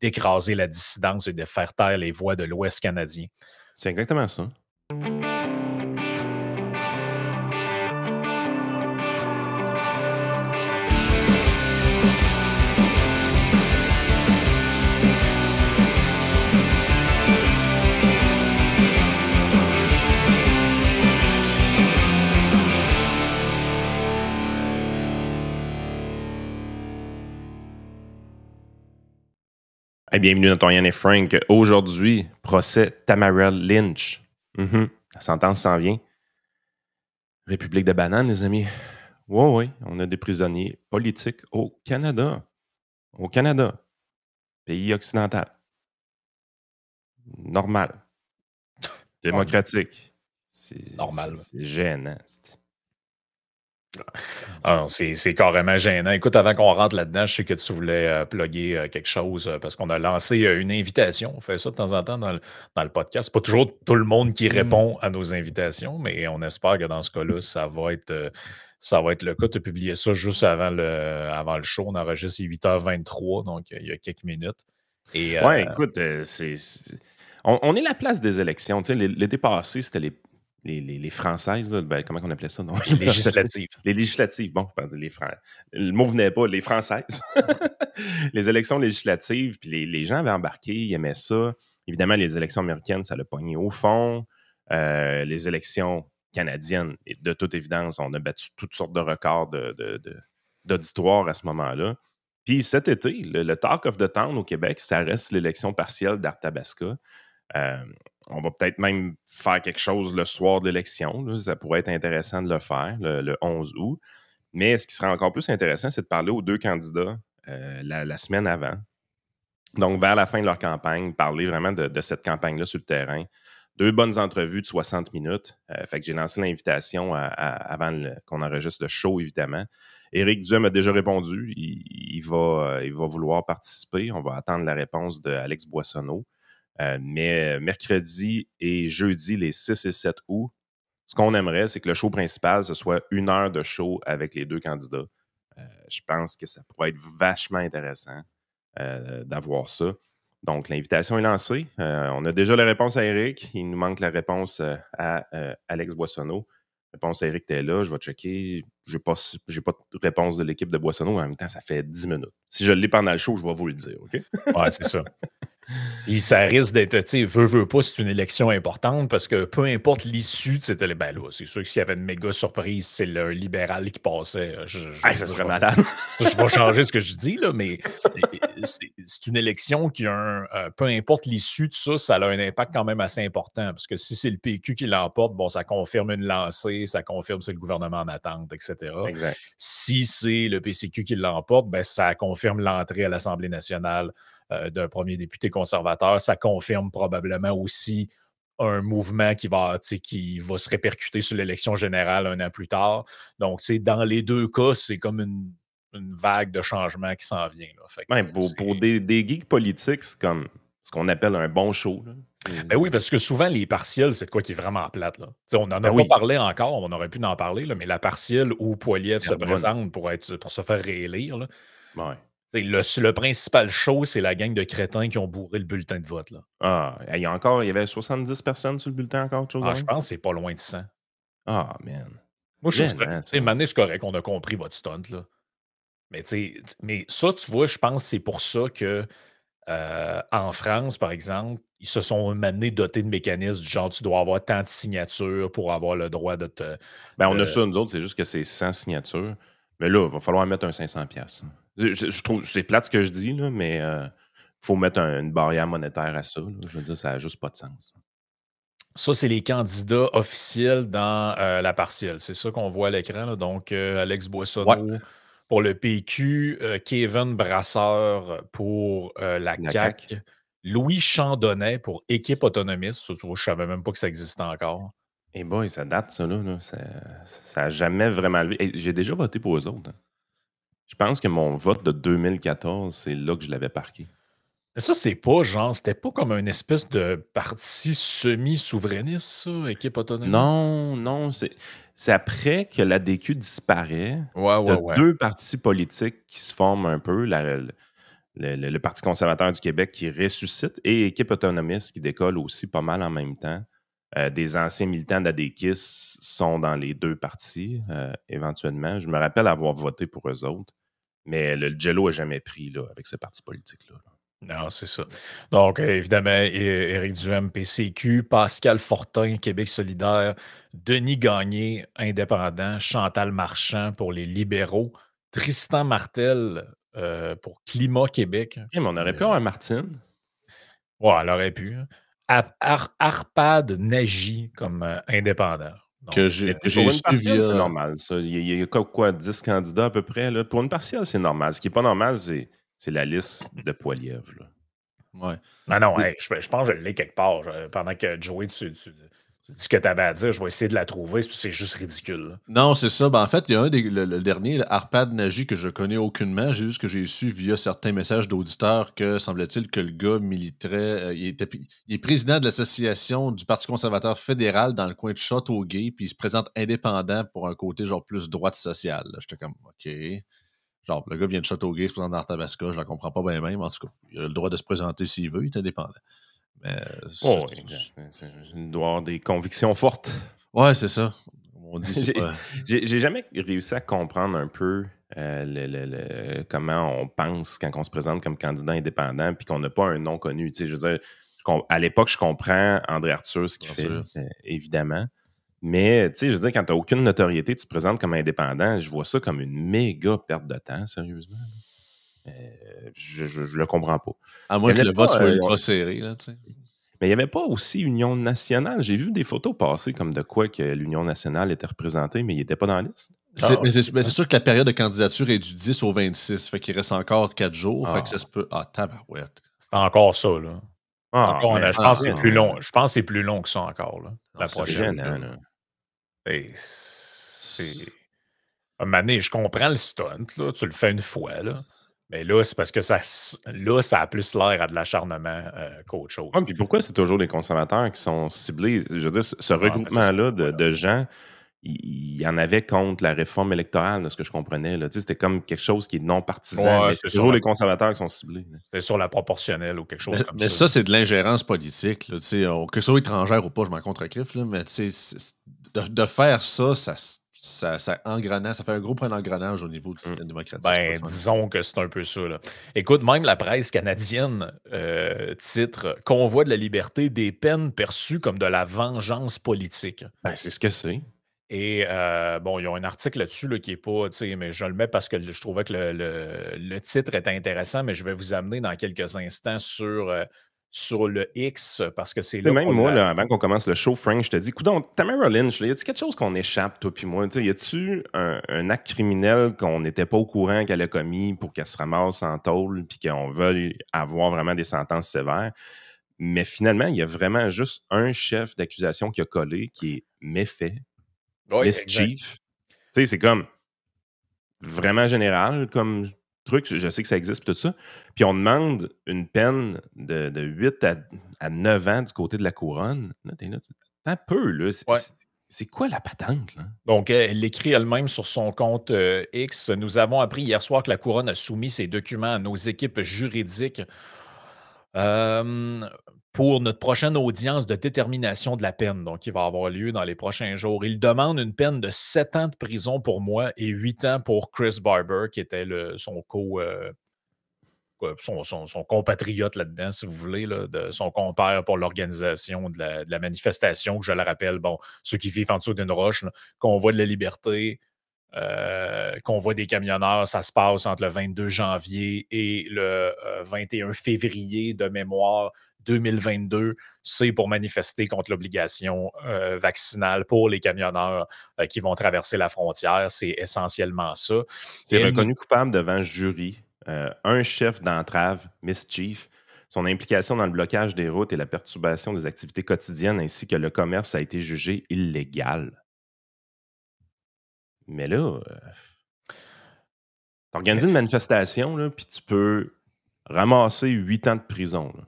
d'écraser la dissidence et de faire taire les voix de l'Ouest canadien. C'est exactement ça. Hey, bienvenue dans ton Yann et Frank. Aujourd'hui, procès Tamara Lynch. La sentence s'en vient. République de bananes, les amis. Oui, on a des prisonniers politiques au Canada. Au Canada. Pays occidental. Normal. Démocratique. Normal. C'est gênant. Alors, c'est carrément gênant. Écoute, avant qu'on rentre là-dedans, je sais que tu voulais plugger quelque chose parce qu'on a lancé une invitation. On fait ça de temps en temps dans le podcast. C'est pas toujours tout le monde qui répond à nos invitations, mais on espère que dans ce cas-là, ça va être le cas. Tu as publié ça juste avant le show. On enregistre 8h23, donc il y a quelques minutes. Ouais, écoute, on est la place des élections. Tu sais, l'été passé, c'était les Françaises, ben, comment on appelait ça? Non? Les législatives. Les législatives, bon, le mot venait pas, les Françaises. Les élections législatives, puis les gens avaient embarqué, ils aimaient ça. Évidemment, les élections américaines, ça l'a pogné au fond. Les élections canadiennes, de toute évidence, on a battu toutes sortes de records d'auditoire à ce moment-là. Puis cet été, le Talk of the Town au Québec, ça reste l'élection partielle d'Arthabasca. On va peut-être même faire quelque chose le soir de l'élection. Là. Ça pourrait être intéressant de le faire le 11 août. Mais ce qui serait encore plus intéressant, c'est de parler aux deux candidats la semaine avant. Donc, vers la fin de leur campagne, parler vraiment de cette campagne-là sur le terrain. 2 bonnes entrevues de 60 minutes. Fait que j'ai lancé l'invitation avant qu'on enregistre le show, évidemment. Éric Duhem a déjà répondu. Il va vouloir participer. On va attendre la réponse d'Alex Boissonneau. Mais mercredi et jeudi, les 6 et 7 août, ce qu'on aimerait, c'est que le show principal, ce soit 1 heure de show avec les deux candidats. Je pense que ça pourrait être vachement intéressant d'avoir ça. Donc, l'invitation est lancée. On a déjà la réponse à Éric. Il nous manque la réponse à Alex Boissonneau. Réponse à Éric, t'es là, je vais checker. J'ai pas de réponse de l'équipe de Boissonneau. En même temps, ça fait 10 minutes. Si je l'ai pendant le show, je vais vous le dire, OK? Ouais, c'est ça. Puis ça risque d'être, tu sais, veut pas, c'est une élection importante parce que peu importe l'issue de cette élection, ben là, c'est sûr que s'il y avait une méga surprise, c'est le libéral qui passait. Ça serait malade. Je vais changer ce que je dis, là, mais c'est une élection qui a peu importe l'issue de ça, ça a un impact quand même assez important. Parce que si c'est le PQ qui l'emporte, bon, ça confirme une lancée, ça confirme que c'est le gouvernement en attente, etc. Exact. Si c'est le PCQ qui l'emporte, ben, ça confirme l'entrée à l'Assemblée nationale d'un premier député conservateur. Ça confirme probablement aussi un mouvement qui va se répercuter sur l'élection générale 1 an plus tard. Donc, dans les deux cas, c'est comme une vague de changement qui s'en vient. Là. Fait que, pour des geeks politiques, c'est comme ce qu'on appelle un bon show. Là. Ben oui, parce que souvent, les partiels, c'est de quoi qui est vraiment plate. Là. On n'en a pas parlé encore, on aurait pu en parler, là, mais la partielle où Poilievre se présente pour se faire réélire, là, ouais. Le principal show, c'est la gang de crétins qui ont bourré le bulletin de vote. Là. Il y avait 70 personnes sur le bulletin encore, quelque chose je pense que c'est pas loin de 100. Ah, man. Moi, je trouve que maintenant, c'est correct, on a compris votre stunt. Là. Mais ça, tu vois, je pense que c'est pour ça que en France, par exemple, ils se sont maintenant dotés de mécanismes du genre tu dois avoir tant de signatures pour avoir le droit de te. On a ça, nous autres, c'est juste que c'est 100 signatures. Mais là, il va falloir mettre un 500$. Je trouve c'est plate ce que je dis, là, mais il faut mettre une barrière monétaire à ça. Là. Je veux dire, ça n'a juste pas de sens. Ça, c'est les candidats officiels dans la partielle. C'est ça qu'on voit à l'écran. Là. Donc, Alex Boissonneau pour le PQ, Kevin Brasseur pour la CAQ, Louis Chandonnet pour Équipe autonomiste. Ça, tu vois, je ne savais même pas que ça existait encore. Eh boy, ça date, ça, là. Ça n'a jamais vraiment levé. J'ai déjà voté pour eux autres. Hein. Je pense que mon vote de 2014, c'est là que je l'avais parqué. Mais ça, c'est pas genre, c'était pas comme une espèce de parti semi-souverainiste, ça, Équipe autonomiste? Non, c'est après que l'ADQ disparaît. Ouais. 2 partis politiques qui se forment un peu. le Parti conservateur du Québec qui ressuscite et Équipe autonomiste qui décolle aussi pas mal en même temps. Des anciens militants d'ADKIS sont dans les deux partis, éventuellement. Je me rappelle avoir voté pour eux autres, mais le Jello n'a jamais pris là, avec ce parti politique-là. Non, c'est ça. Donc, évidemment, Éric Duhem, PCQ, Pascal Fortin, Québec solidaire, Denis Gagné, indépendant, Chantal Marchand pour les libéraux, Tristan Martel pour Climat Québec. Mais on aurait pu avoir un Martine. Ouais, elle aurait pu. Hein. Arpad Nagy comme indépendant. Donc, Que j'ai pour une su partielle, c'est via. normal. Ça. Il y a quoi, 10 candidats à peu près. Là. Pour une partielle, c'est normal. Ce qui n'est pas normal, c'est la liste de Poilievre. Là. Ouais. Ah non, hey, je pense que je l'ai quelque part. Pendant que Joey, tu dis ce que tu avais à dire, je vais essayer de la trouver. C'est juste ridicule. Là. Non, c'est ça. Ben, en fait, il y a le dernier, le Arpad Nagy, que je connais aucunement. J'ai juste que j'ai su via certains messages d'auditeurs que, semble-t-il, que le gars militerait. Il est président de l'association du Parti conservateur fédéral dans le coin de Châteauguay, puis il se présente indépendant pour un côté genre plus droite sociale. J'étais comme, OK. Genre, le gars vient de Châteauguay, il se présente dans Tabasco, je la comprends pas bien même. En tout cas, il a le droit de se présenter s'il veut, il est indépendant. Mais, oui, il doit avoir des convictions fortes. Ouais, c'est ça. On dit, j'ai jamais réussi à comprendre un peu comment on pense quand on se présente comme candidat indépendant puis qu'on n'a pas un nom connu. Tu sais, je veux dire, à l'époque, je comprends André Arthur ce qu'il fait, évidemment. Mais, tu sais, je veux dire, quand tu n'as aucune notoriété, tu te présentes comme indépendant, je vois ça comme une méga perte de temps, sérieusement. Je le comprends pas. À moins que le vote soit ultra serré, là, tu sais. Mais il n'y avait pas aussi Union nationale. J'ai vu des photos passer comme de quoi que l'Union nationale était représentée, mais il n'était pas dans la liste. C'est sûr que la période de candidature est du 10 au 26. Fait qu'il reste encore 4 jours. Fait que ça se peut. Ah, tabarouette. C'est encore ça, là. Je pense que c'est plus long. Je pense que c'est plus long que ça encore, là. La prochaine. C'est gênant, là. À un moment donné, je comprends le stunt, là. Tu le fais une fois, là. Mais là, c'est parce que ça a plus l'air à de l'acharnement qu'autre chose. Oui, puis pourquoi c'est toujours les conservateurs qui sont ciblés? Je veux dire, ce regroupement-là de gens, il y en avait contre la réforme électorale, de ce que je comprenais. Là. Tu sais, c'était comme quelque chose qui est non partisan, mais c'est toujours les conservateurs qui sont ciblés. C'est sur la proportionnelle ou quelque chose comme ça. Mais ça, c'est de l'ingérence politique. Là, que ce soit étrangère ou pas, je m'en contre-crif, mais de faire ça, ça engrenage, ça fait un gros point d'engrenage au niveau du système démocratique. Ben, disons que c'est un peu ça. Là. Écoute, même la presse canadienne titre « Convoi de la liberté, des peines perçues comme de la vengeance politique ». Ben, c'est ce que c'est. Et bon, ils ont un article là-dessus là, qui n'est pas, tu sais, mais je le mets parce que je trouvais que le titre était intéressant, mais je vais vous amener dans quelques instants sur le X parce que c'est là. Même moi, là, avant qu'on commence le show, Frank, je te dis, coudonc, Tamara Lynch, y a-tu quelque chose qu'on échappe, toi puis moi? Y a-tu un acte criminel qu'on n'était pas au courant qu'elle a commis pour qu'elle se ramasse en tôle puis qu'on veuille avoir vraiment des sentences sévères? Mais finalement, il y a vraiment juste un chef d'accusation qui a collé, qui est méfait. Mischief. Tu sais, c'est comme vraiment général comme truc. Je sais que ça existe tout ça. Puis on demande une peine de 8 à 9 ans du côté de la couronne. Là, t'es là, un peu, là. C'est quoi la patente, là? Donc, elle l'écrit elle-même sur son compte X. Nous avons appris hier soir que la couronne a soumis ses documents à nos équipes juridiques pour notre prochaine audience de détermination de la peine, donc qui va avoir lieu dans les prochains jours. Il demande une peine de 7 ans de prison pour moi et 8 ans pour Chris Barber, qui était son compatriote là-dedans, si vous voulez, là, de son compère pour l'organisation de la manifestation, que je le rappelle, bon, ceux qui vivent en dessous d'une roche, là, convoi de la liberté, convoi des camionneurs, ça se passe entre le 22 janvier et le 21 février de mémoire 2022. C'est pour manifester contre l'obligation vaccinale pour les camionneurs qui vont traverser la frontière. C'est essentiellement ça. C'est reconnu coupable devant jury. Un chef d'entrave, Mischief, son implication dans le blocage des routes et la perturbation des activités quotidiennes ainsi que le commerce a été jugé illégal. Mais là, t'organises une manifestation, là, puis tu peux ramasser 8 ans de prison. Là.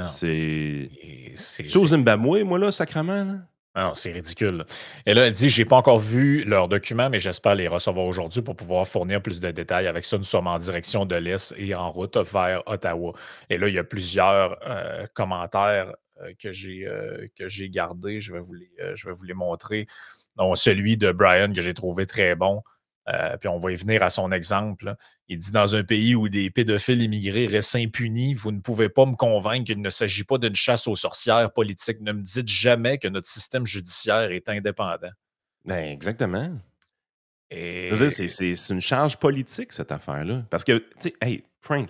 C'est au Zimbabwe, moi, là, sacrément, là? Ah non, c'est ridicule. Et là, elle dit, j'ai pas encore vu leurs documents, mais j'espère les recevoir aujourd'hui pour pouvoir fournir plus de détails. Avec ça, nous sommes en direction de l'Est et en route vers Ottawa. Et là, il y a plusieurs commentaires que j'ai gardés. Je vais vous les montrer. Donc, celui de Brian que j'ai trouvé très bon. Puis on va y venir à son exemple, là. Il dit dans un pays où des pédophiles immigrés restent impunis, vous ne pouvez pas me convaincre qu'il ne s'agit pas d'une chasse aux sorcières politique. Ne me dites jamais que notre système judiciaire est indépendant. Ben, exactement. Je veux dire, Et c'est une charge politique, cette affaire-là. Parce que, tu sais, hey, Frank,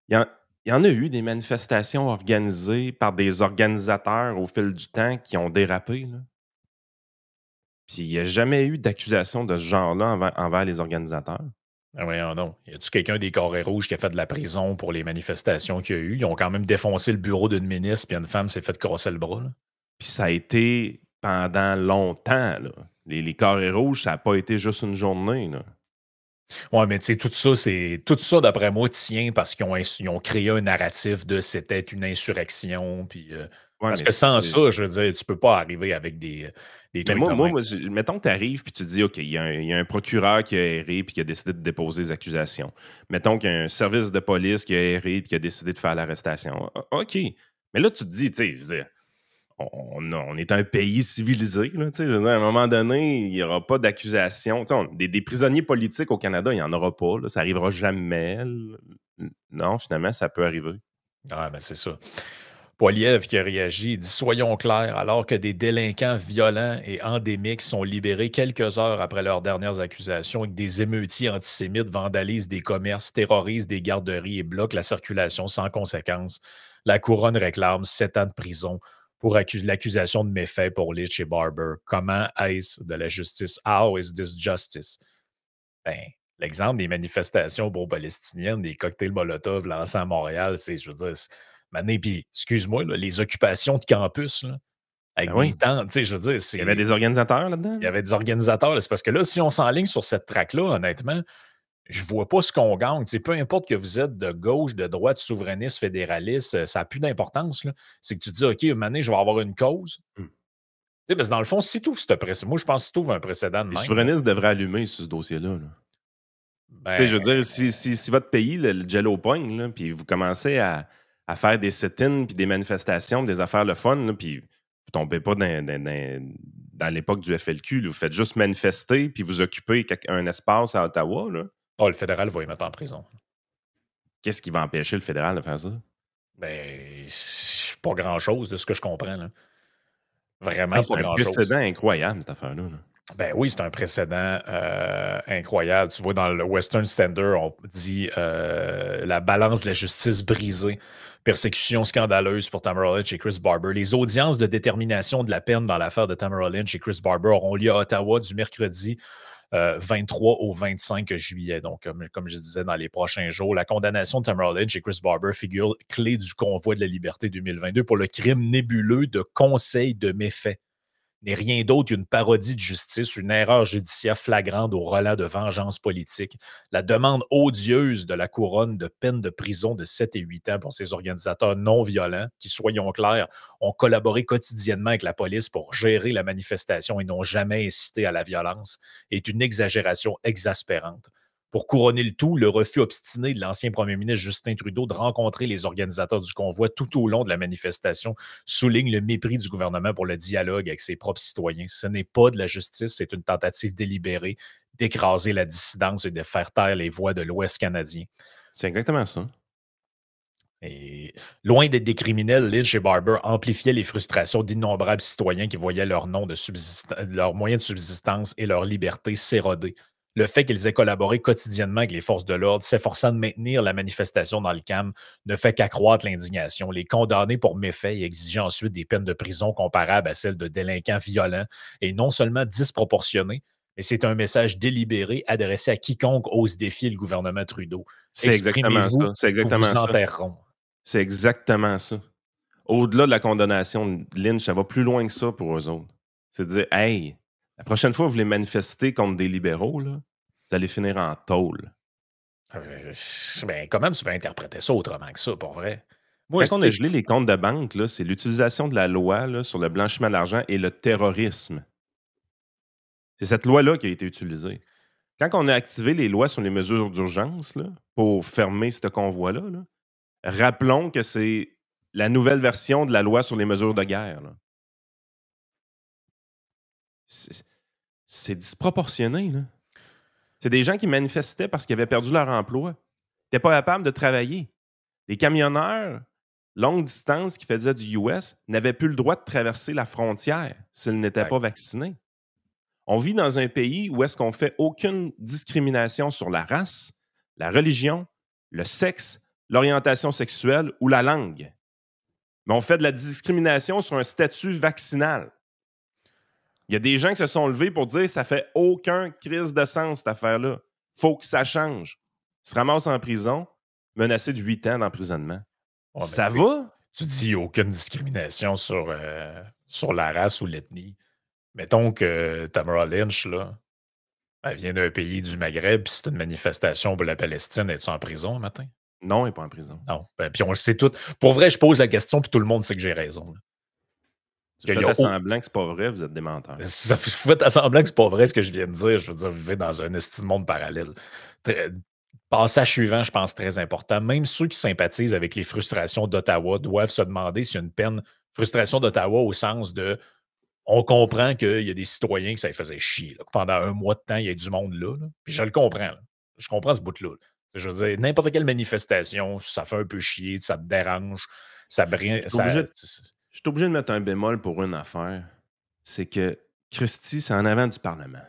il y en a eu des manifestations organisées par des organisateurs au fil du temps qui ont dérapé, là. Puis il n'y a jamais eu d'accusation de ce genre-là envers les organisateurs. ah voyons donc, y a-tu quelqu'un des Carrés Rouges qui a fait de la prison pour les manifestations qu'il y a eu? Ils ont quand même défoncé le bureau d'une ministre, puis une femme s'est fait casser le bras, là. Puis ça a été pendant longtemps, là. Les carrés rouges, ça n'a pas été juste une journée, là. Ouais, mais tu sais, tout ça, d'après moi, tient parce ils ont créé un narratif de c'était une insurrection. Puis, Ouais, parce mais que sans ça, je veux dire, tu peux pas arriver avec des mais trucs de même. mettons que tu arrives puis tu dis, OK, il y a un procureur qui a erré puis qui a décidé de déposer des accusations. Mettons qu'il y a un service de police qui a erré puis qui a décidé de faire l'arrestation. OK. Mais là, tu te dis, tu sais, je veux dire, on est un pays civilisé, là, tu sais, je veux dire, à un moment donné, il n'y aura pas d'accusation. Tu sais, des prisonniers politiques au Canada, il n'y en aura pas, là, ça n'arrivera jamais. Non, finalement, ça peut arriver. Ah, ben c'est ça. Poiliev qui a réagi, il dit soyons clairs, alors que des délinquants violents et endémiques sont libérés quelques heures après leurs dernières accusations et que des émeutiers antisémites vandalisent des commerces, terrorisent des garderies et bloquent la circulation sans conséquence, la couronne réclame 7 ans de prison pour l'accusation de méfaits pour Litch et Barber. Comment est-ce de la justice? How is this justice? Ben, l'exemple des manifestations pro-palestiniennes, des cocktails Molotov lancés à Montréal, c'est, je veux dire, mané, puis excuse-moi, là, les occupations de campus, là, Ben avec des oui. tentes, tu sais, je veux dire, Il y avait des organisateurs là-dedans, il y là? avait des organisateurs, là. C'est parce que là, si on s'enligne sur cette traque-là, honnêtement, je vois pas ce qu'on gagne. Tu sais, peu importe que vous êtes de gauche, de droite, souverainiste, fédéraliste, ça n'a plus d'importance, là. C'est que tu te dis, OK, mané, je vais avoir une cause. Hmm. Tu sais, parce que dans le fond, si tu ouvres ce précédent, moi, je pense que si tu ouvres un précédent de Les même, là, souverainistes devraient allumer sur ce dossier-là, là. Tu sais, je ben, veux dire, si votre pays, le jello pogne, là, puis vous commencez à faire des sit-ins, puis des manifestations, des affaires le fun, là, puis vous tombez pas dans l'époque du FLQ, là, vous faites juste manifester, puis vous occupez un espace à Ottawa, là. oh, le fédéral va y mettre en prison. Qu'est-ce qui va empêcher le fédéral de faire ça? Ben, c'est pas grand-chose de ce que je comprends, là. Vraiment Hey, pas c'est un grand-chose. précédent incroyable, cette affaire-là, là. Ben oui, c'est un précédent incroyable. Tu vois, dans le Western Standard, on dit la balance de la justice brisée, persécution scandaleuse pour Tamara Lynch et Chris Barber. Les audiences de détermination de la peine dans l'affaire de Tamara Lynch et Chris Barber auront lieu à Ottawa du mercredi 23 au 25 juillet. Donc, comme je disais, dans les prochains jours, la condamnation de Tamara Lynch et Chris Barber figure clé du convoi de la liberté 2022 pour le crime nébuleux de conseil de méfaits n'est rien d'autre qu'une parodie de justice, une erreur judiciaire flagrante au relent de vengeance politique. La demande odieuse de la couronne de peine de prison de 7 et 8 ans pour ces organisateurs non violents qui, soyons clairs, ont collaboré quotidiennement avec la police pour gérer la manifestation et n'ont jamais incité à la violence, est une exagération exaspérante. Pour couronner le tout, le refus obstiné de l'ancien premier ministre Justin Trudeau de rencontrer les organisateurs du convoi tout au long de la manifestation souligne le mépris du gouvernement pour le dialogue avec ses propres citoyens. Ce n'est pas de la justice, c'est une tentative délibérée d'écraser la dissidence et de faire taire les voix de l'Ouest canadien. C'est exactement ça. Et loin d'être des criminels, Lynch et Barber amplifiaient les frustrations d'innombrables citoyens qui voyaient leur leurs moyens de subsistance et leur liberté s'éroder. Le fait qu'ils aient collaboré quotidiennement avec les forces de l'ordre, s'efforçant de maintenir la manifestation dans le calme, ne fait qu'accroître l'indignation. Les condamnés pour méfaits et exiger ensuite des peines de prison comparables à celles de délinquants violents et non seulement disproportionnées, mais c'est un message délibéré adressé à quiconque ose défier le gouvernement Trudeau. C'est exactement Exprimez-vous, ça. C'est nous exactement vous ça. enterrerons. C'est exactement ça. Au-delà de la condamnation de Lynch, ça va plus loin que ça pour eux autres. C'est de dire, hey, la prochaine fois que vous voulez manifester contre des libéraux, là, vous allez finir en tôle. Ben, comment tu vas interpréter ça autrement que ça, pour vrai? Moi, Quand on a gelé les comptes de banque, là, c'est l'utilisation de la loi là, sur le blanchiment d'argent et le terrorisme. C'est cette loi-là qui a été utilisée. Quand on a activé les lois sur les mesures d'urgence là, pour fermer ce convoi-là, là, rappelons que c'est la nouvelle version de la loi sur les mesures de guerre. Là. C'est disproportionné. Là. C'est des gens qui manifestaient parce qu'ils avaient perdu leur emploi. Ils n'étaient pas capables de travailler. Les camionneurs, longue distance qui faisaient du US, n'avaient plus le droit de traverser la frontière s'ils n'étaient pas vaccinés. On vit dans un pays où est-ce qu'on fait aucune discrimination sur la race, la religion, le sexe, l'orientation sexuelle ou la langue. Mais on fait de la discrimination sur un statut vaccinal. Il y a des gens qui se sont levés pour dire que ça fait aucun crise de sens, cette affaire-là. Faut que ça change. Ils se ramassent en prison, menacés de 8 ans d'emprisonnement. Ouais, ça va? Tu dis aucune discrimination sur la race ou l'ethnie. Mettons que Tamara Lynch, là, elle vient d'un pays du Maghreb, puis c'est une manifestation pour la Palestine. Es-tu en prison un matin? Non, elle n'est pas en prison. Non. Puis on le sait tout. Pour vrai, je pose la question, puis tout le monde sait que j'ai raison. Là. Tu fais semblant que c'est pas vrai, vous êtes des menteurs. Ça fait semblant que c'est pas vrai ce que je viens de dire. Je veux dire, vous vivez dans un esti de monde parallèle. Passage suivant, je pense, très important. Même ceux qui sympathisent avec les frustrations d'Ottawa doivent se demander s'il y a une peine. Frustration d'Ottawa au sens de on comprend qu'il y a des citoyens que ça les faisait chier. Là, que pendant un mois de temps, il y a du monde là. Puis je le comprends. Là. Je comprends ce bout-là. Je veux dire, n'importe quelle manifestation, ça fait un peu chier, ça te dérange, ça brille. Je suis obligé de mettre un bémol pour une affaire. C'est que Christy, c'est en avant du Parlement.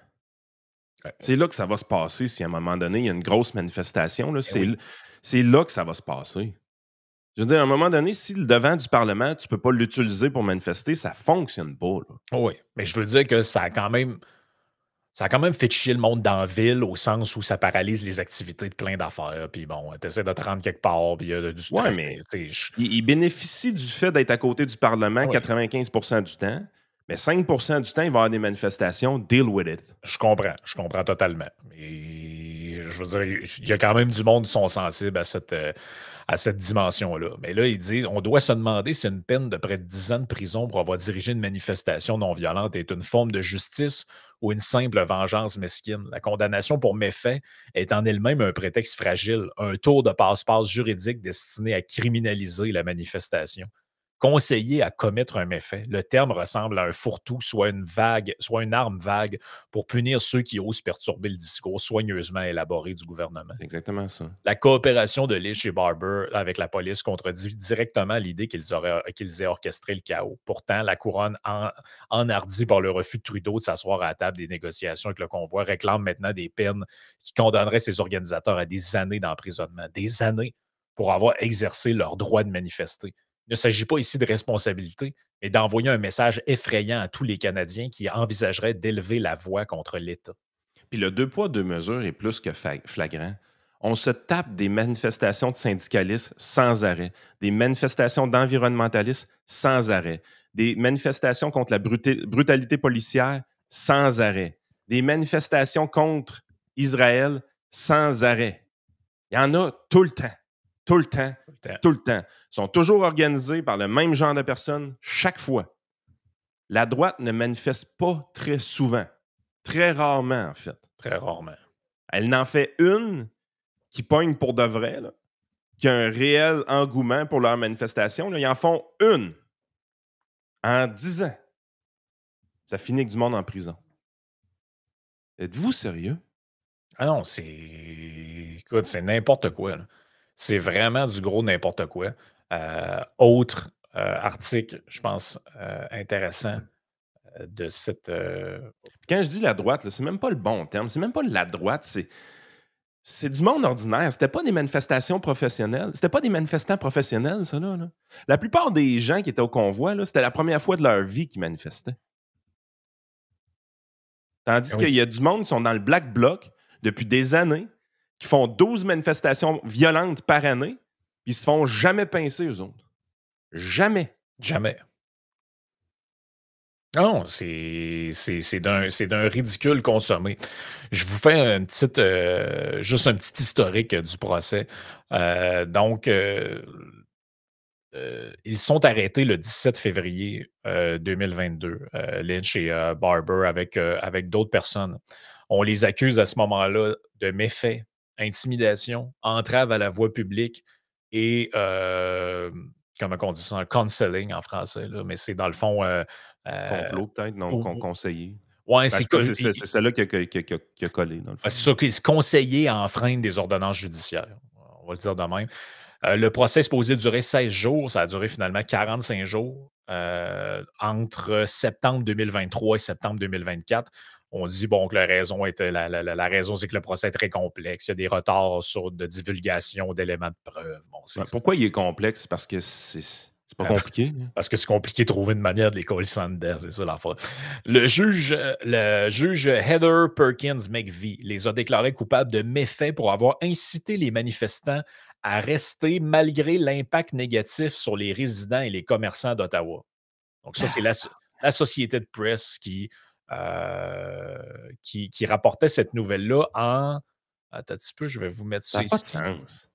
C'est là que ça va se passer si à un moment donné, il y a une grosse manifestation. Là, c'est là que ça va se passer. Je veux dire, à un moment donné, si le devant du Parlement, tu ne peux pas l'utiliser pour manifester, ça ne fonctionne pas. Là. Oui, mais je veux dire que ça a quand même fait chier le monde dans la ville au sens où ça paralyse les activités de plein d'affaires. Puis bon, tu essaies de te rendre quelque part, puis il y a du trafic. Mais il bénéficie du fait d'être à côté du Parlement 95% du temps. Mais 5% du temps, il va y avoir des manifestations. Deal with it. Je comprends totalement. Et je veux dire, il y a quand même du monde qui sont sensibles à cette dimension-là. Mais là, ils disent, on doit se demander si une peine de près de 10 ans de prison pour avoir dirigé une manifestation non violente est une forme de justice ou une simple vengeance mesquine. La condamnation pour méfait est en elle-même un prétexte fragile, un tour de passe-passe juridique destiné à criminaliser la manifestation. Conseiller à commettre un méfait. Le terme ressemble à un fourre-tout, soit une arme vague pour punir ceux qui osent perturber le discours soigneusement élaboré du gouvernement. C'est exactement ça. La coopération de Lynch et Barber avec la police contredit directement l'idée qu'ils aient orchestré le chaos. Pourtant, la couronne, enhardie par le refus de Trudeau de s'asseoir à la table des négociations avec le convoi, réclame maintenant des peines qui condamneraient ces organisateurs à des années d'emprisonnement. Des années pour avoir exercé leur droit de manifester. Il ne s'agit pas ici de responsabilité, mais d'envoyer un message effrayant à tous les Canadiens qui envisageraient d'élever la voix contre l'État. Puis le deux poids, deux mesures est plus que flagrant. On se tape des manifestations de syndicalistes sans arrêt, des manifestations d'environnementalistes sans arrêt, des manifestations contre la brutalité policière sans arrêt, des manifestations contre Israël sans arrêt. Il y en a tout le temps. Tout le temps. Ils sont toujours organisés par le même genre de personnes chaque fois. La droite ne manifeste pas très souvent. Très rarement, en fait. Très rarement. Elle n'en fait une qui pogne pour de vrai, là, qui a un réel engouement pour leur manifestation. Là. Ils en font une en 10 ans. Ça finit avec du monde en prison. Êtes-vous sérieux? Ah non, écoute, c'est n'importe quoi. Là. C'est vraiment du gros n'importe quoi. Autre article, je pense, intéressant de cette... Quand je dis la droite, là, c'est même pas le bon terme. C'est même pas la droite, c'est du monde ordinaire. C'était pas des manifestations professionnelles. C'était pas des manifestants professionnels, ça, là. La plupart des gens qui étaient au convoi, là, c'était la première fois de leur vie qu'ils manifestaient. Tandis qu'il y a du monde qui sont dans le Black Bloc depuis des années, qui font 12 manifestations violentes par année, puis ils se font jamais pincer, eux autres. Jamais. Jamais. Non, c'est d'un ridicule consommé. Je vous fais juste un petit historique du procès. Donc, ils sont arrêtés le 17 février 2022, Lynch et Barber, avec d'autres personnes. On les accuse à ce moment-là de méfaits, intimidation, entrave à la voie publique et, comment on dit ça, un counseling en français, là, mais c'est dans le fond. Complot, peut-être, non, conseiller. Ouais, Ben, je pense que c'est celle-là qui a collé, dans le fond. c'est ça, qui se conseiller à enfreindre des ordonnances judiciaires. On va le dire de même. Le procès est supposé durer 16 jours. Ça a duré finalement 45 jours. Entre septembre 2023 et septembre 2024, on dit bon, que la raison, la raison, c'est que le procès est très complexe. Il y a des retards de divulgation d'éléments de preuve. Bon, pourquoi il est complexe? Parce que c'est pas compliqué. Parce que c'est compliqué de trouver une manière de les coller sans dedans, c'est ça l'affaire. Le juge Heather Perkins McVie les a déclarés coupables de méfaits pour avoir incité les manifestants à rester malgré l'impact négatif sur les résidents et les commerçants d'Ottawa. Donc ça, c'est la société de presse qui rapportait cette nouvelle-là en... Attends un petit peu, je vais vous mettre ça Ça n'a pas de ici. sens.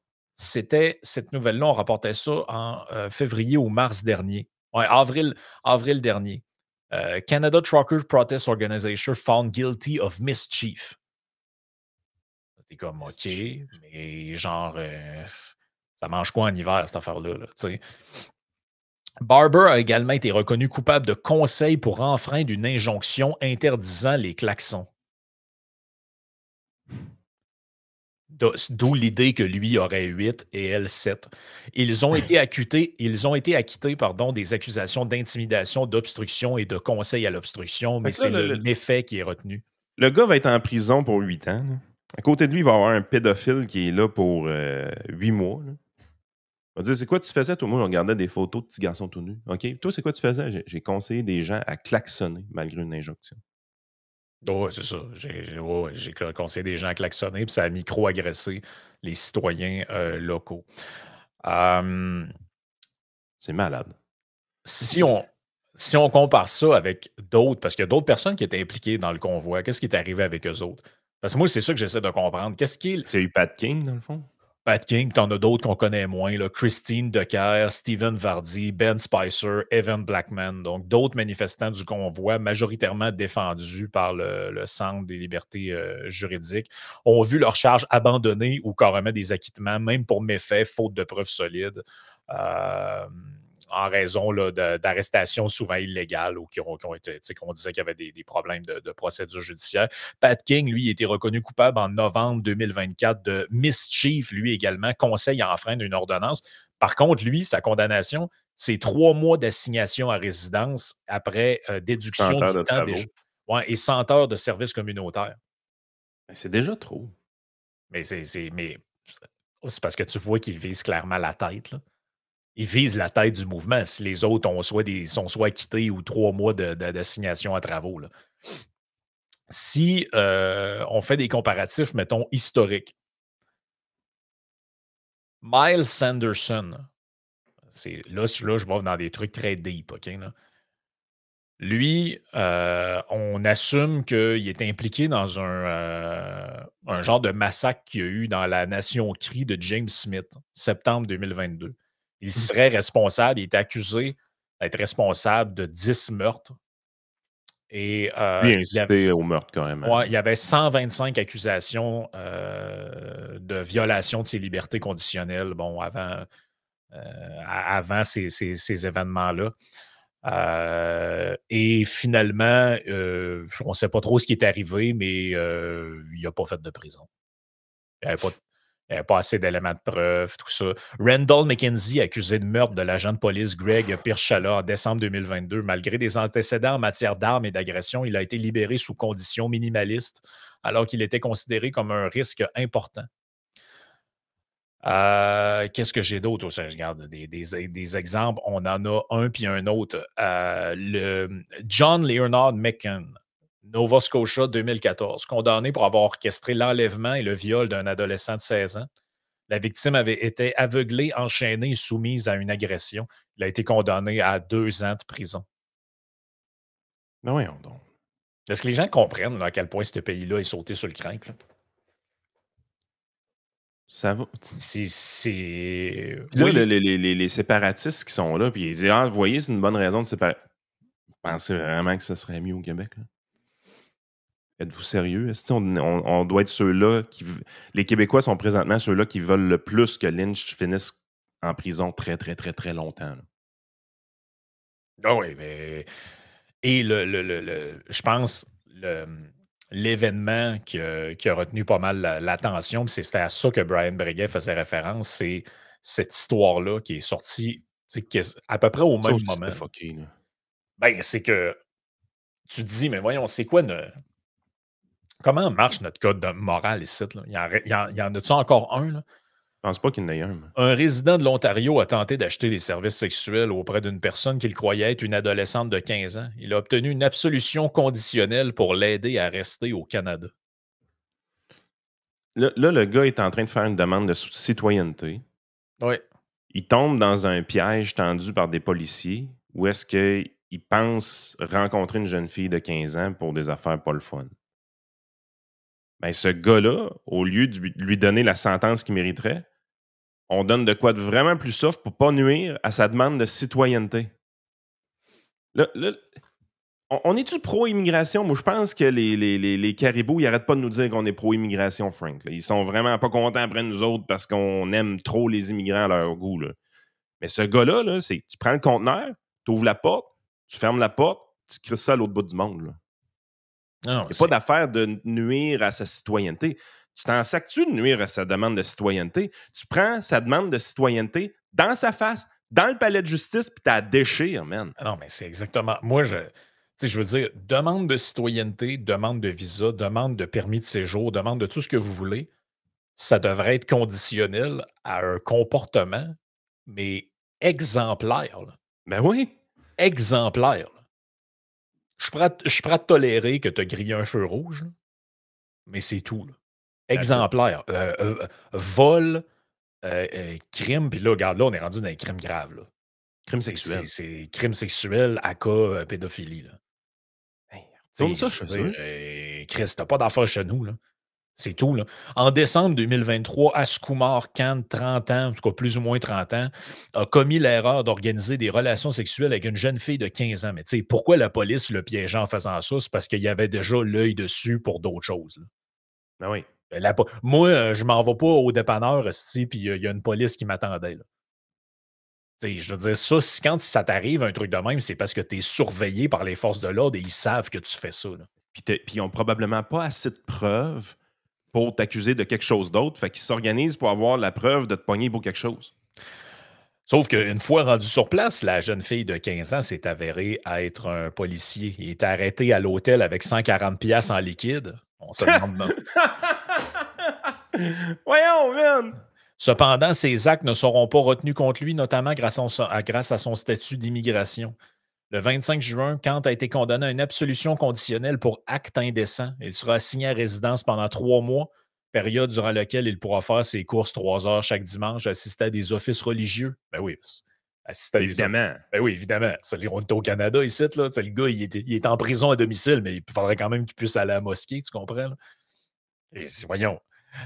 Cette nouvelle-là, on rapportait ça en février ou mars dernier. Ouais, avril dernier. Canada Truckers Protest Organization found guilty of mischief. T'es comme, OK, mais genre, ça mange quoi en hiver, cette affaire-là? Là, tu sais? Barber a également été reconnu coupable de conseil pour enfreindre une injonction interdisant les klaxons. D'où l'idée que lui aurait 8 et elle 7. Ils ont été acquittés des accusations d'intimidation, d'obstruction et de conseil à l'obstruction, mais c'est le méfait qui est retenu. Le gars va être en prison pour 8 ans. Là. À côté de lui, il va y avoir un pédophile qui est là pour 8 mois. Là. On va dire, c'est quoi tu faisais? Toi, moi, on regardait des photos de petits garçons tout nus. OK, toi, c'est quoi tu faisais? J'ai conseillé des gens à klaxonner malgré une injonction. Oui, c'est ça. J'ai conseillé des gens à klaxonner, puis ça a micro-agressé les citoyens locaux. C'est malade. Si on compare ça avec d'autres, parce qu'il y a d'autres personnes qui étaient impliquées dans le convoi, qu'est-ce qui est arrivé avec eux autres? Parce que moi, c'est ça que j'essaie de comprendre. C'est eu Pat King, dans le fond? Pat King, t'en as d'autres qu'on connaît moins, là. Christine Decker, Stephen Vardy, Ben Spicer, Evan Blackman, donc d'autres manifestants du convoi, majoritairement défendus par le Centre des libertés juridiques, ont vu leurs charges abandonnées ou carrément des acquittements, même pour méfaits, faute de preuves solides. En raison d'arrestations souvent illégales ou qu'on disait qu'il y avait des problèmes de procédure judiciaire. Pat King, lui, a été reconnu coupable en novembre 2024 de mischief, lui également, conseil à enfreindre une ordonnance. Par contre, lui, sa condamnation, c'est 3 mois d'assignation à résidence après déduction du temps et 100 heures de service communautaire. C'est déjà trop. Mais c'est parce que tu vois qu'il vise clairement la tête, là. Ils visent la tête du mouvement. Si les autres sont soit acquittés ou 3 mois d'assignation à travaux. Là. Si on fait des comparatifs, mettons, historiques, Miles Sanderson, là, je vais dans des trucs très deep, OK? Là. Lui, on assume qu'il est impliqué dans un genre de massacre qu'il y a eu dans la Nation Crie de James Smith, septembre 2022. Il serait responsable, il est accusé d'être responsable de 10 meurtres. Et, lui incité au meurtre, quand même. Ouais, il y avait 125 accusations de violation de ses libertés conditionnelles, bon, avant ces événements-là. Et finalement, on ne sait pas trop ce qui est arrivé, mais il n'a pas fait de prison. Il n'y avait pas assez d'éléments de preuve, tout ça. Randall McKenzie, accusé de meurtre de l'agent de police Greg Pirchala en décembre 2022, malgré des antécédents en matière d'armes et d'agression, il a été libéré sous conditions minimalistes, alors qu'il était considéré comme un risque important. Qu'est-ce que j'ai d'autre? Je regarde des exemples. On en a un puis un autre. John Leonard McCann, Nova Scotia 2014, condamné pour avoir orchestré l'enlèvement et le viol d'un adolescent de 16 ans. La victime avait été aveuglée, enchaînée et soumise à une agression. Il a été condamné à 2 ans de prison. Ben voyons donc. Est-ce que les gens comprennent là, à quel point ce pays-là est sauté sur le crinque? Ça va. Puis là, Oui. les séparatistes qui sont là, puis ils disent « Ah, vous voyez, c'est une bonne raison de séparer. » Vous pensez vraiment que ça serait mieux au Québec, là? Êtes-vous sérieux? Est-ce on doit être ceux-là qui... Les Québécois sont présentement ceux-là qui veulent le plus que Lynch finisse en prison très, très, très, très longtemps, là. Ah oui, mais et je pense, l'événement qui a retenu pas mal l'attention, puis c'était à ça que Brian Breguet faisait référence, c'est cette histoire-là qui est sortie, tu sais, à peu près au Ça même aussi, c'était moment. fucké, là. Ben, c'est que tu te dis: «Mais voyons, c'est quoi comment marche notre code de morale ici, là? Il y en a-tu encore un, là? Je pense pas qu'il y en ait un, moi. Un résident de l'Ontario a tenté d'acheter des services sexuels auprès d'une personne qu'il croyait être une adolescente de 15 ans. Il a obtenu une absolution conditionnelle pour l'aider à rester au Canada. Là, le gars est en train de faire une demande de citoyenneté. Oui. Il tombe dans un piège tendu par des policiers où est-ce qu'il pense rencontrer une jeune fille de 15 ans pour des affaires pas le fun. Ben, ce gars-là, au lieu de lui donner la sentence qu'il mériterait, on donne de quoi de vraiment plus soft pour pas nuire à sa demande de citoyenneté. Là, on est-tu pro-immigration? Moi, je pense que les caribous, ils n'arrêtent pas de nous dire qu'on est pro-immigration, Frank. Là. Ils sont vraiment pas contents après nous autres parce qu'on aime trop les immigrants à leur goût. Là. Mais ce gars-là, là, c'est tu prends le conteneur, tu ouvres la porte, tu fermes la porte, tu crisses ça à l'autre bout du monde. Là. Non, Il n'y a pas d'affaire de nuire à sa citoyenneté. Tu t'en sacs-tu de nuire à sa demande de citoyenneté? Tu prends sa demande de citoyenneté dans sa face, dans le palais de justice, puis tu la déchires, man. non, mais c'est exactement. Moi, tu sais, je veux dire, demande de citoyenneté, demande de visa, demande de permis de séjour, demande de tout ce que vous voulez. Ça devrait être conditionnel à un comportement, mais exemplaire. Là. Ben oui. Exemplaire. Là. Je suis prêt à te tolérer que tu as grillé un feu rouge, là, mais c'est tout. Là. That's it. Exemplaire. Vol, crime, puis là, regarde, là, on est rendu dans les crimes graves. Là. Crime sexuel. C'est crime sexuel à cas pédophilie. Là. Hey, Tu retourne ça je chez veux eux. dire, Chris, t'as pas d'affaires chez nous. Là. C'est tout. Là. En décembre 2023, Askumar Khan, 30 ans, en tout cas plus ou moins 30 ans, a commis l'erreur d'organiser des relations sexuelles avec une jeune fille de 15 ans. Mais tu sais, pourquoi la police le piégeait en faisant ça? C'est parce qu'il y avait déjà l'œil dessus pour d'autres choses. Là. Ben oui. Moi, je m'en vais pas au dépanneur, puis il y a une police qui m'attendait. Là. Tu sais, je veux dire, ça, quand ça t'arrive, un truc de même, c'est parce que tu es surveillé par les forces de l'ordre et ils savent que tu fais ça. Là. Puis ils n'ont probablement pas assez de preuves pour t'accuser de quelque chose d'autre. Fait qu'ils s'organisent pour avoir la preuve de te pogner pour quelque chose. Sauf qu'une fois rendu sur place, la jeune fille de 15 ans s'est avérée être un policier. Il est arrêté à l'hôtel avec 140 pièces en liquide. On se demande non. Voyons, man! Cependant, ces actes ne seront pas retenus contre lui, notamment grâce à son statut d'immigration. Le 25 juin, Kant a été condamné à une absolution conditionnelle pour acte indécent. Il sera assigné à résidence pendant 3 mois, période durant laquelle il pourra faire ses courses 3 heures chaque dimanche, assister à des offices religieux. Ben oui, assister à des offices. Évidemment. Ben oui, évidemment. On est au Canada ici, là. Le gars, il est en prison à domicile, mais il faudrait quand même qu'il puisse aller à la mosquée, tu comprends? Là? Et voyons.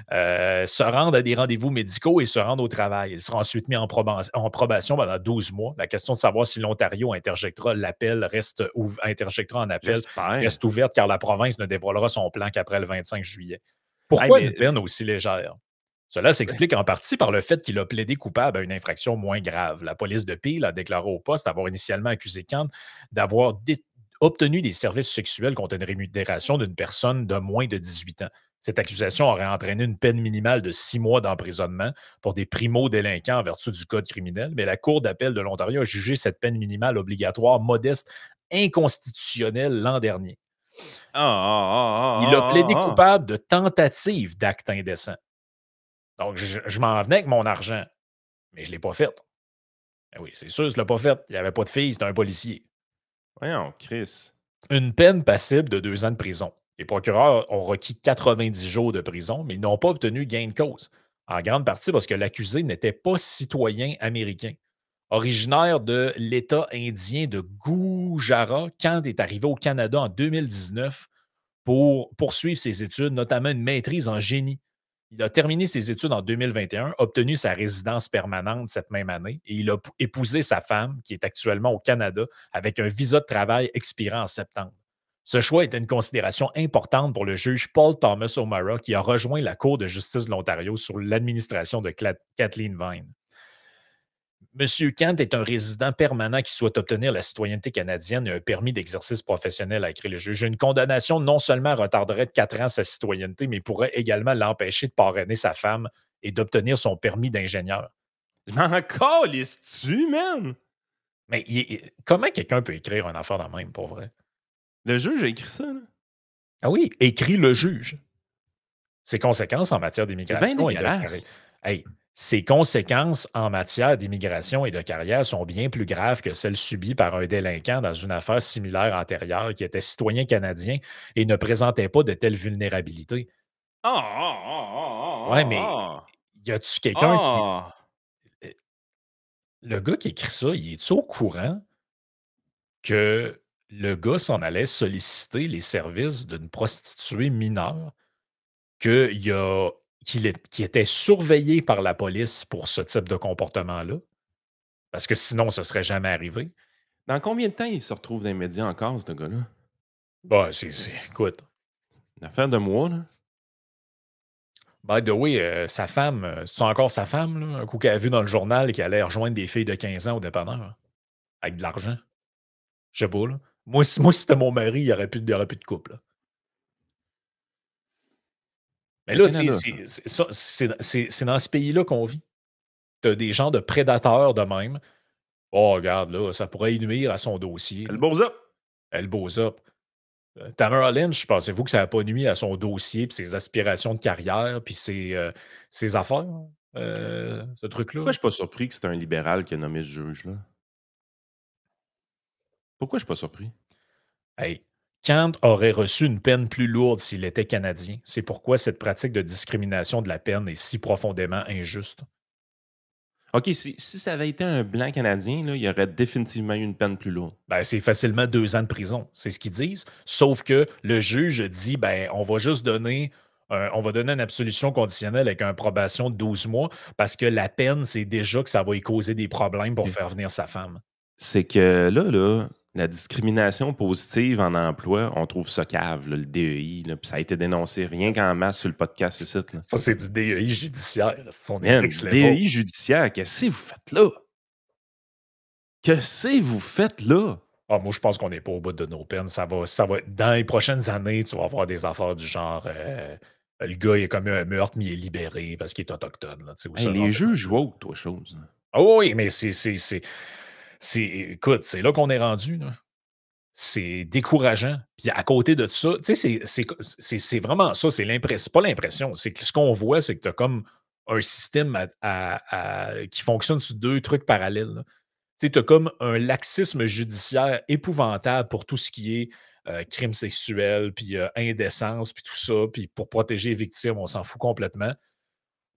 Se rendre à des rendez-vous médicaux et se rendre au travail. Il sera ensuite mis en probation pendant 12 mois. La question de savoir si l'Ontario interjectera en appel J'espère. reste ouverte car la province ne dévoilera son plan qu'après le 25 juillet. Pourquoi une peine aussi légère? Cela s'explique en partie par le fait qu'il a plaidé coupable à une infraction moins grave. La police de Peel a déclaré au poste avoir initialement accusé Kant d'avoir obtenu des services sexuels contre une rémunération d'une personne de moins de 18 ans. Cette accusation aurait entraîné une peine minimale de 6 mois d'emprisonnement pour des primo-délinquants en vertu du Code criminel, mais la Cour d'appel de l'Ontario a jugé cette peine minimale obligatoire modeste inconstitutionnelle l'an dernier. Il a plaidé coupable de tentative d'acte indécent. Donc, je m'en venais avec mon argent, mais je ne l'ai pas fait. Ben oui, c'est sûr, je ne l'ai pas fait. Il n'y avait pas de fille, c'était un policier. Voyons, Chris. Une peine passible de 2 ans de prison. Les procureurs ont requis 90 jours de prison, mais ils n'ont pas obtenu gain de cause. En grande partie parce que l'accusé n'était pas citoyen américain. Originaire de l'État indien de Gujarat, Kant est arrivé au Canada en 2019 pour poursuivre ses études, notamment une maîtrise en génie. Il a terminé ses études en 2021, obtenu sa résidence permanente cette même année et il a épousé sa femme, qui est actuellement au Canada, avec un visa de travail expirant en septembre. Ce choix était une considération importante pour le juge Paul Thomas O'Mara, qui a rejoint la Cour de justice de l'Ontario sous l'administration de Kathleen Vine. Monsieur Kant est un résident permanent qui souhaite obtenir la citoyenneté canadienne et un permis d'exercice professionnel, a écrit le juge. Une condamnation non seulement retarderait de 4 ans sa citoyenneté, mais pourrait également l'empêcher de parrainer sa femme et d'obtenir son permis d'ingénieur. Je m'en calisse-tu, man? Mais comment quelqu'un peut écrire un affaire de même, pour vrai? Le juge a écrit ça, là? Ah oui, écrit le juge. Ses conséquences en matière C'est bien d'immigration et de carrière. dégueulasse. Hey, ses conséquences en matière d'immigration et de carrière sont bien plus graves que celles subies par un délinquant dans une affaire similaire antérieure qui était citoyen canadien et ne présentait pas de telles vulnérabilités. Ouais, mais y a-tu quelqu'un qui. Le gars qui écrit ça, il est-tu au courant que le gars s'en allait solliciter les services d'une prostituée mineure, qu'il était surveillé par la police pour ce type de comportement-là? Parce que sinon, ça ne serait jamais arrivé. Dans combien de temps il se retrouve dans les médias encore, ce gars-là? Bah, écoute, Une affaire de mois, là? by the way, sa femme, c'est encore sa femme, là, un coup qu'elle a vu dans le journal et qu'elle allait rejoindre des filles de 15 ans au dépanneur, avec de l'argent? Je sais pas, là. Moi, si c'était mon mari, il n'y aurait plus de couple, là. Mais Le là, Canada, c'est dans ce pays-là qu'on vit. Tu as des gens de prédateurs de même. Oh, regarde, là, ça pourrait y nuire à son dossier. Elle beaux up! Elle bosse up. Tamara Lynch, pensez-vous que ça n'a pas nuit à son dossier, puis ses aspirations de carrière, puis ses affaires, ce truc-là? Pourquoi je suis pas surpris que c'est un libéral qui a nommé ce juge-là? Pourquoi je suis pas surpris? Hey, Kant aurait reçu une peine plus lourde s'il était Canadien. C'est pourquoi cette pratique de discrimination de la peine est si profondément injuste. OK, si ça avait été un blanc Canadien, là, il y aurait définitivement eu une peine plus lourde. Ben, c'est facilement 2 ans de prison. C'est ce qu'ils disent. Sauf que le juge dit, ben, on va juste donner une absolution conditionnelle avec une probation de 12 mois parce que la peine, c'est déjà que ça va y causer des problèmes pour OK. faire venir sa femme. C'est que là, la discrimination positive en emploi, on trouve ça cave, là, le DEI, là, puis ça a été dénoncé rien qu'en masse sur le podcast ici. Là. Ça, c'est du DEI judiciaire. C'est son Man, next level. DEI judiciaire, qu'est-ce que vous faites là? Qu'est-ce que vous faites là? Ah, moi, je pense qu'on n'est pas au bout de nos peines. Ça va, dans les prochaines années, tu vas avoir des affaires du genre le gars, il a commis un meurtre, mais il est libéré parce qu'il est autochtone. Là, ou Hey, les juges woke, toi, chose. Ah oui, mais écoute, c'est là qu'on est rendu. Là. C'est décourageant. Puis à côté de ça, tu sais, c'est vraiment ça. C'est pas l'impression. C'est que ce qu'on voit, c'est que tu as comme un système qui fonctionne sur 2 trucs parallèles. Là. Tu as comme un laxisme judiciaire épouvantable pour tout ce qui est crime sexuel, puis indécence, puis tout ça, puis pour protéger les victimes, on s'en fout complètement.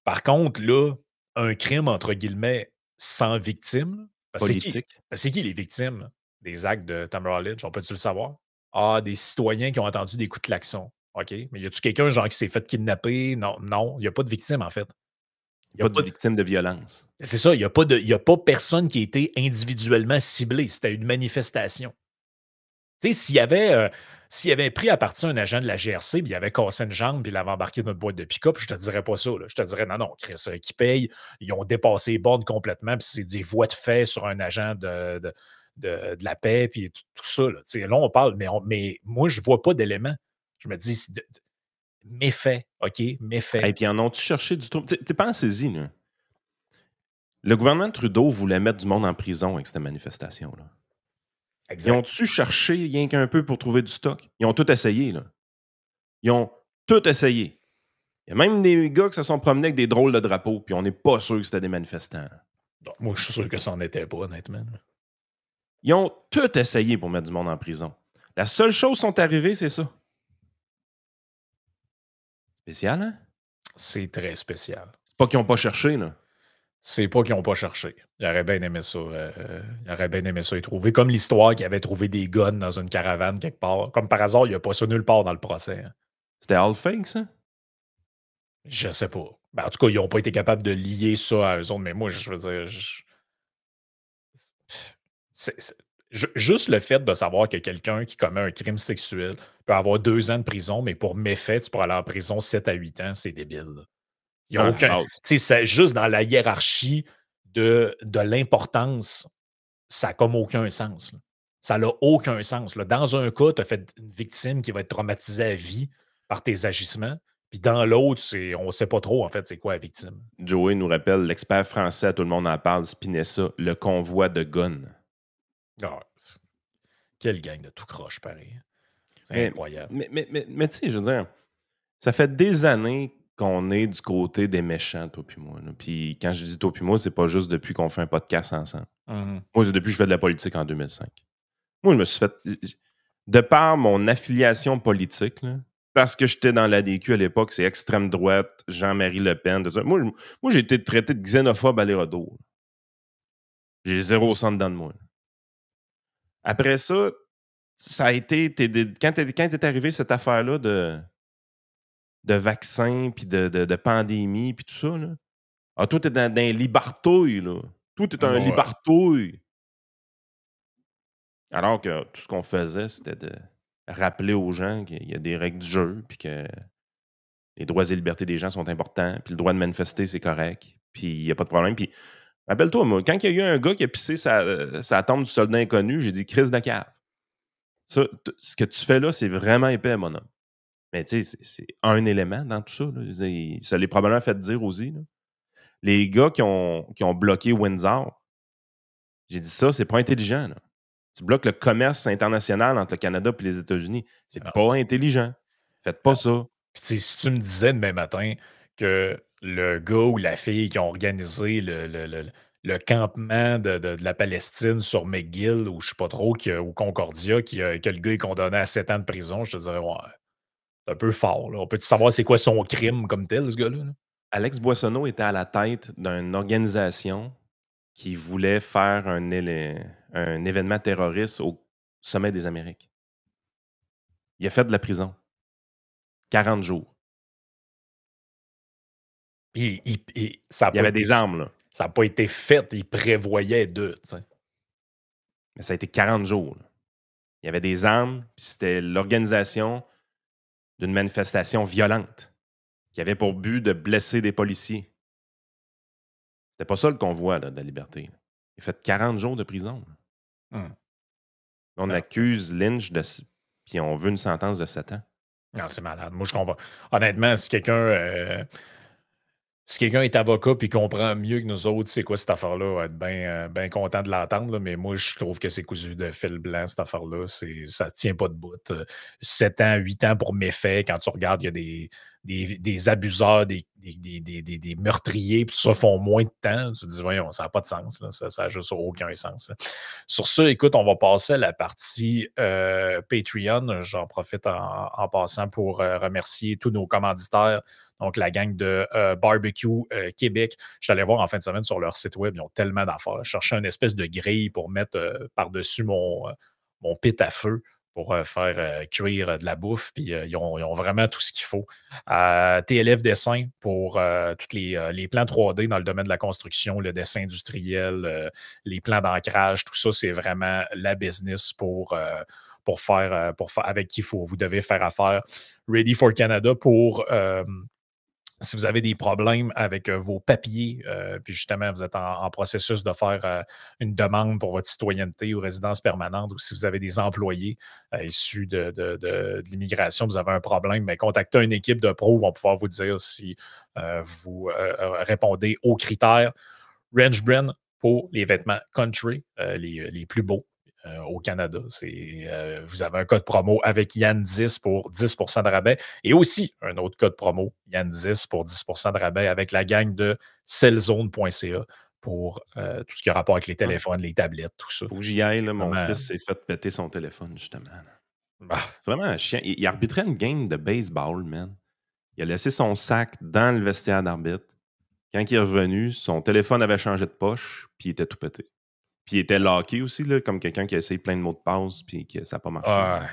Par contre, là, un crime, entre guillemets, sans victime, là, parce que Politique. c'est qui les victimes des actes de Tamara Lynch? On peut-tu le savoir? Ah, des citoyens qui ont entendu des coups de klaxon. OK. Mais y a-tu quelqu'un genre qui s'est fait kidnapper? Non, il n'y a pas de victime, en fait. Pas de victime de violence. C'est ça, il n'y a pas personne qui a été individuellement ciblé. C'était une manifestation. Tu sais, s'il avait pris à partir un agent de la GRC, puis il avait cassé une jambe, puis il l'avait embarqué dans une boîte de pick-up, je te dirais pas ça. Là. Je te dirais, non, Chris, qui paye, ils ont dépassé les bornes complètement, puis c'est des voies de fait sur un agent de la paix, puis tout ça. Là, là on parle, mais moi, je vois pas d'éléments. Je me dis, méfait, OK, méfait. Et puis, en ont-tu cherché du trouble? Tu pensez-y, là. Le gouvernement de Trudeau voulait mettre du monde en prison avec cette manifestation-là. Exact. Ils ont-tu cherché rien qu'un peu pour trouver du stock? Ils ont tout essayé, là. Ils ont tout essayé. Il y a même des gars qui se sont promenés avec des drôles de drapeaux, puis on n'est pas sûr que c'était des manifestants. Donc, moi, je suis sûr que ça n'en était pas, honnêtement. Ils ont tout essayé pour mettre du monde en prison. La seule chose qui sont arrivées, c'est ça. Spécial, hein? C'est très spécial. C'est pas qu'ils n'ont pas cherché, là. C'est pas qu'ils n'ont pas cherché. Ils auraient bien aimé ça. Ils auraient bien aimé ça y trouver. Comme l'histoire qu'ils avaient trouvé des guns dans une caravane quelque part. Comme par hasard, il n'y a pas ça nulle part dans le procès. Hein. C'était all fake, ça? Je sais pas. Ben, en tout cas, ils n'ont pas été capables de lier ça à eux autres, mais moi, je veux dire, c'est juste le fait de savoir que quelqu'un qui commet un crime sexuel peut avoir 2 ans de prison, mais pour méfait, tu pourrais aller en prison 7 à 8 ans, c'est débile, là. Il y a À la aucun, tu base. sais, c'est juste dans la hiérarchie de l'importance, ça a comme aucun sens, là. Ça n'a aucun sens, là. Dans un cas, tu as fait une victime qui va être traumatisée à vie par tes agissements, puis dans l'autre, on ne sait pas trop, en fait, c'est quoi la victime. Joey nous rappelle l'expert français, tout le monde en parle, Spinessa, le convoi de gun. Ah, quelle gang de tout croche, pareil. C'est Mais, incroyable. mais tu sais, je veux dire, ça fait des années qu'on est du côté des méchants, toi puis moi. Là. Puis quand je dis toi puis moi, c'est pas juste depuis qu'on fait un podcast ensemble. Mhm. Moi, c'est depuis que je fais de la politique en 2005. Moi, je me suis fait... De par mon affiliation politique, là, parce que j'étais dans l'ADQ à l'époque, c'est extrême droite, Jean-Marie Le Pen, tout ça. Moi, j'ai été traité de xénophobe à l'aérodo. J'ai 0 sang dedans de moi. Après ça, ça a été... Quand est arrivé cette affaire-là de vaccins, puis de pandémie, puis tout ça, là. Ah, toi, t'es dans un libartouille, là. Toi, t'es un Ouais. libartouille. Alors que tout ce qu'on faisait, c'était de rappeler aux gens qu'il y a des règles du jeu, puis que les droits et libertés des gens sont importants, puis le droit de manifester, c'est correct, puis il n'y a pas de problème. Puis, rappelle-toi, moi, quand il y a eu un gars qui a pissé sa tombe du soldat inconnu, j'ai dit « crise de cave ». Ça, ce que tu fais là, c'est vraiment épais, mon homme. Mais tu sais, c'est un élément dans tout ça. Là. Je veux dire, ça l'est probablement fait dire aussi. Là. Les gars qui ont bloqué Windsor, j'ai dit ça, c'est pas intelligent. Là. Tu bloques le commerce international entre le Canada et les États-Unis. C'est Non. pas intelligent. Faites pas ça. Puis, tu sais, si tu me disais demain matin que le gars ou la fille qui ont organisé le campement de la Palestine sur McGill ou je sais pas trop, ou Concordia, que le gars est condamné à 7 ans de prison, je te dirais, ouais, c'est un peu fort. Là. On peut savoir c'est quoi son crime comme tel, ce gars-là? Là? Alex Boissonneau était à la tête d'une organisation qui voulait faire un événement terroriste au sommet des Amériques. Il a fait de la prison. 40 jours. Puis, ça Il y avait des armes, là. Ça n'a pas été fait, il prévoyait de. Tu sais. Mais ça a été 40 jours. Là. Il y avait des armes, puis c'était l'organisation d'une manifestation violente qui avait pour but de blesser des policiers. C'était pas ça le convoi là, de la liberté. Là. Il a fait 40 jours de prison. Là. Hum. On Non, accuse Lynch puis on veut une sentence de 7 ans. non, c'est malade. Moi, je comprends. Honnêtement, si quelqu'un est avocat et comprend mieux que nous autres, c'est quoi cette affaire-là, on va être bien content de l'entendre. Là, mais moi, je trouve que c'est cousu de fil blanc, cette affaire-là. Ça ne tient pas de bout. 7 ans, 8 ans pour méfaits. Quand tu regardes, il y a des abuseurs, des meurtriers, puis tout ça font moins de temps. Tu te dis, voyons, ça n'a pas de sens. Là. Ça n'a juste aucun sens. Là. Sur ça, écoute, on va passer à la partie Patreon. J'en profite en passant pour remercier tous nos commanditaires. Donc, la gang de Barbecue Québec. Je suis allé voir en fin de semaine sur leur site web. Ils ont tellement d'affaires. Je cherchais une espèce de grille pour mettre par-dessus mon pit à feu pour faire cuire de la bouffe. Puis, ils ont vraiment tout ce qu'il faut. TLF Dessin pour tous les plans 3D dans le domaine de la construction, le dessin industriel, les plans d'ancrage, tout ça, c'est vraiment la business pour faire avec qui vous devez faire affaire. Ready for Canada pour si vous avez des problèmes avec vos papiers, puis justement, vous êtes en processus de faire une demande pour votre citoyenneté ou résidence permanente, ou si vous avez des employés issus de l'immigration, vous avez un problème, bien, contactez une équipe de pros, ils vont pouvoir vous dire si vous répondez aux critères. Range Brand pour les vêtements country, les plus beaux. Au Canada. Vous avez un code promo avec Yann10 pour 10% de rabais et aussi un autre code promo, Yann10 pour 10% de rabais avec la gang de sellzone.ca pour tout ce qui a rapport avec les téléphones, les tablettes, tout ça. Faut que j'y aille. Là, mon vraiment... fils s'est fait péter son téléphone, justement. Bah. C'est vraiment un chien. Il arbitrait une game de baseball, man. Il a laissé son sac dans le vestiaire d'arbitre. Quand il est revenu, son téléphone avait changé de poche, puis il était tout pété. Puis il était locké aussi, là, comme quelqu'un qui a essayé plein de mots de passe puis que ça n'a pas marché. Ouais.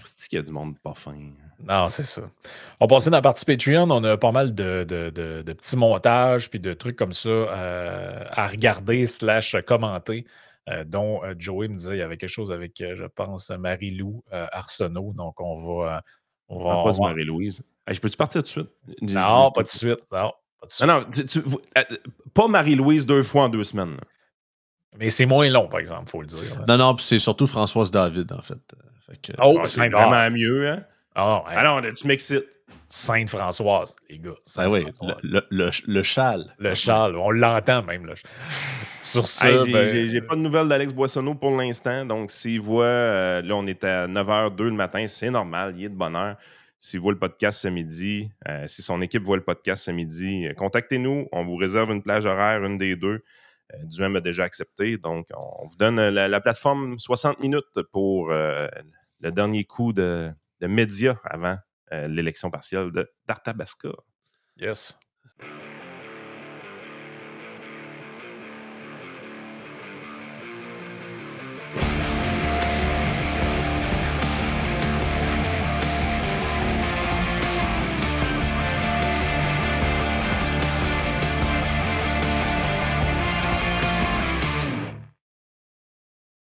C'est qu'il y a du monde pas fin. Non, c'est ça. On passait dans la partie Patreon, on a pas mal de petits montages puis de trucs comme ça à regarder / commenter, dont Joey me disait il y avait quelque chose avec, je pense, Marie-Lou Arsenault. Donc, Pas du Marie-Louise. Hey, je peux-tu partir tout de suite? Non, pas tout de suite. Non, pas de suite. Non, pas Marie-Louise 2 fois en 2 semaines. Là. Mais c'est moins long, par exemple, il faut le dire. Là. Non, puis c'est surtout Françoise David, en fait. C'est vraiment mieux, hein? Oh, hey. Alors, tu m'excites. Sainte-Françoise, les gars. Oui, le châle. Le châle, on l'entend même. Là. Sur ça, j'ai pas de nouvelles d'Alex Boissonneau pour l'instant. Donc, s'il voit, là, on est à 9h02 le matin, c'est normal, il est de bonne heure. S'il voit le podcast ce midi, si son équipe voit le podcast ce midi, contactez-nous. On vous réserve une plage horaire, une des deux. Duhem a déjà accepté. Donc, on vous donne la plateforme 60 minutes pour le dernier coup de médias avant l'élection partielle d'Arthabasca. Yes.